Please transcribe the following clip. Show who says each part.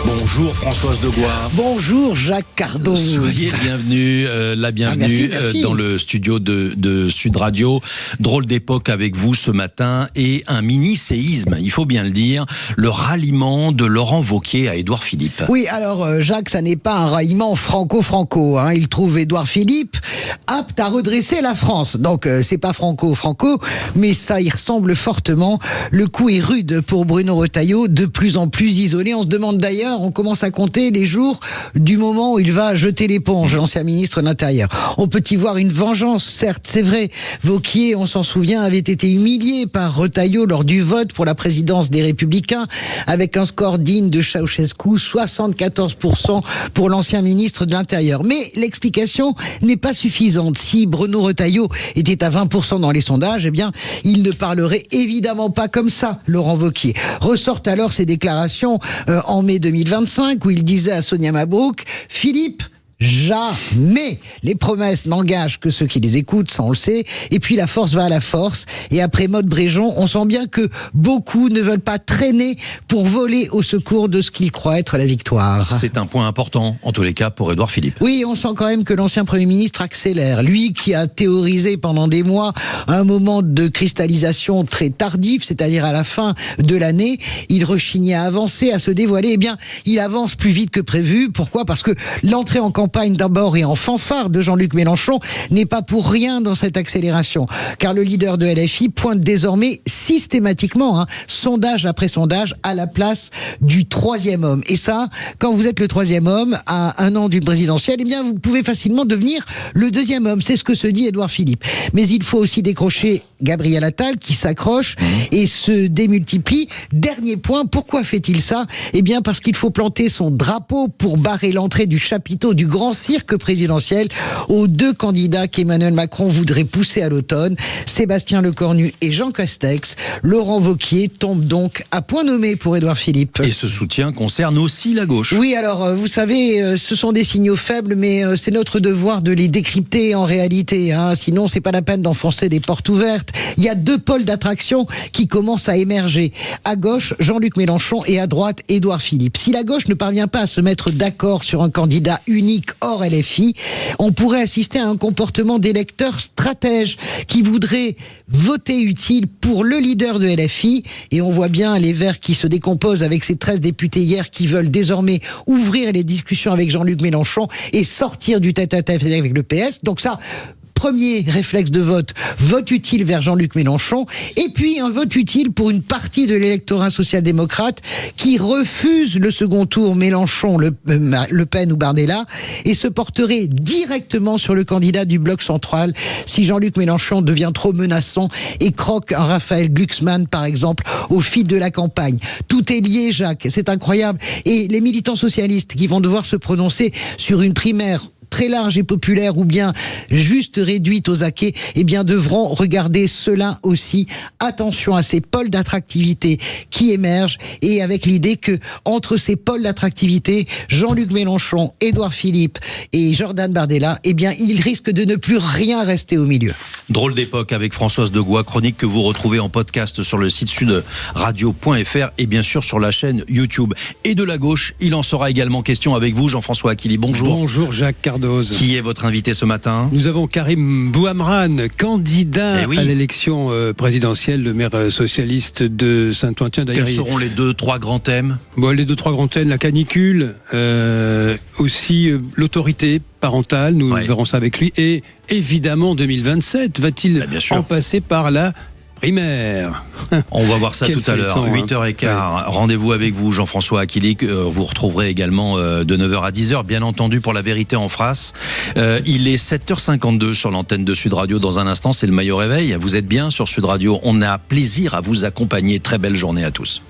Speaker 1: Bonjour Françoise Degois.
Speaker 2: Bonjour Jacques Cardoz.
Speaker 1: Soyez bienvenue, bienvenue
Speaker 2: merci.
Speaker 1: dans le studio de Sud Radio. Drôle d'époque avec vous ce matin et un mini-séisme, il faut bien le dire, le ralliement de Laurent Wauquiez à Édouard Philippe.
Speaker 2: Oui, alors Jacques, ça n'est pas un ralliement franco-franco. Il trouve Édouard Philippe apte à redresser la France. Donc c'est pas franco-franco, mais ça y ressemble fortement. Le coup est rude pour Bruno Retailleau, de plus en plus isolé. On se demande d'ailleurs, on commence à compter les jours du moment où il va jeter l'éponge, l'ancien ministre de l'Intérieur. On peut y voir une vengeance, certes, c'est vrai. Wauquiez, on s'en souvient, avait été humilié par Retailleau lors du vote pour la présidence des Républicains, avec un score digne de Ceausescu, 74% pour l'ancien ministre de l'Intérieur. Mais l'explication n'est pas suffisante. Si Bruno Retailleau était à 20% dans les sondages, eh bien, il ne parlerait évidemment pas comme ça, Laurent Wauquiez. Ressortent alors ses déclarations en mai 2025 où il disait à Sonia Mabrouk: Philippe, jamais les promesses n'engagent que ceux qui les écoutent, ça on le sait. Et puis la force va à la force. Et après Maud Bréjon, on sent bien que beaucoup ne veulent pas traîner pour voler au secours de ce qu'ils croient être la victoire.
Speaker 1: C'est un point important, en tous les cas, pour Édouard Philippe.
Speaker 2: Oui, on sent quand même que l'ancien Premier ministre accélère. Lui qui a théorisé pendant des mois un moment de cristallisation très tardif, c'est-à-dire à la fin de l'année, il rechignait à avancer, à se dévoiler. Eh bien, il avance plus vite que prévu. Pourquoi ? Parce que l'entrée en campagne d'abord et en fanfare de Jean-Luc Mélenchon n'est pas pour rien dans cette accélération. Car le leader de LFI pointe désormais systématiquement, sondage après sondage, à la place du troisième homme. Et ça, quand vous êtes le troisième homme à un an d'une présidentielle, eh bien, vous pouvez facilement devenir le deuxième homme. C'est ce que se dit Édouard Philippe. Mais il faut aussi décrocher Gabriel Attal qui s'accroche et se démultiplie. Dernier point, pourquoi fait-il ça ? Eh bien, parce qu'il faut planter son drapeau pour barrer l'entrée du chapiteau du grand cirque présidentiel aux deux candidats qu'Emmanuel Macron voudrait pousser à l'automne, Sébastien Lecornu et Jean Castex. Laurent Wauquiez tombe donc à point nommé pour Édouard Philippe.
Speaker 1: Et ce soutien concerne aussi la gauche.
Speaker 2: Oui, alors vous savez, ce sont des signaux faibles, mais c'est notre devoir de les décrypter en réalité. Sinon, c'est pas la peine d'enfoncer des portes ouvertes. Il y a deux pôles d'attraction qui commencent à émerger. À gauche, Jean-Luc Mélenchon et à droite, Édouard Philippe. Si la gauche ne parvient pas à se mettre d'accord sur un candidat unique hors LFI, on pourrait assister à un comportement d'électeurs stratèges qui voudraient voter utile pour le leader de LFI. Et on voit bien les Verts qui se décomposent avec ces 13 députés hier qui veulent désormais ouvrir les discussions avec Jean-Luc Mélenchon et sortir du tête-à-tête avec le PS. Donc ça, premier réflexe de vote utile vers Jean-Luc Mélenchon, et puis un vote utile pour une partie de l'électorat social-démocrate qui refuse le second tour Mélenchon, Le Pen ou Bardella, et se porterait directement sur le candidat du bloc central si Jean-Luc Mélenchon devient trop menaçant et croque un Raphaël Glucksmann, par exemple, au fil de la campagne. Tout est lié, Jacques, c'est incroyable. Et les militants socialistes qui vont devoir se prononcer sur une primaire très large et populaire ou bien juste réduite aux acquets, eh bien devront regarder cela aussi. Attention à ces pôles d'attractivité qui émergent et avec l'idée que entre ces pôles d'attractivité, Jean-Luc Mélenchon, Édouard Philippe et Jordan Bardella, eh bien il risque de ne plus rien rester au milieu.
Speaker 1: Drôle d'époque avec Françoise Degois, chronique que vous retrouvez en podcast sur le site sudradio.fr et bien sûr sur la chaîne YouTube. Et de la gauche, il en sera également question avec vous, Jean-François Aquili. Bonjour.
Speaker 3: Bonjour Jacques Cardoz.
Speaker 1: Qui est votre invité ce matin ?
Speaker 3: Nous avons Karim Bouhamrane, candidat à l'élection présidentielle, le maire socialiste de Saint-Ouen.
Speaker 1: Quels seront les 2-3 grands thèmes ?
Speaker 3: Les 2-3 grands thèmes, la canicule, aussi l'autorité parentale, nous verrons ça avec lui, et évidemment 2027, va-t-il en passer par la primaire?
Speaker 1: On va voir ça tout à l'heure, 8h15. Rendez-vous avec vous, Jean-François Aquili. Vous retrouverez également de 9h à 10h, bien entendu, pour La Vérité en face. Il est 7h52 sur l'antenne de Sud Radio. Dans un instant, c'est le Maillot Réveil. Vous êtes bien sur Sud Radio. On a plaisir à vous accompagner. Très belle journée à tous.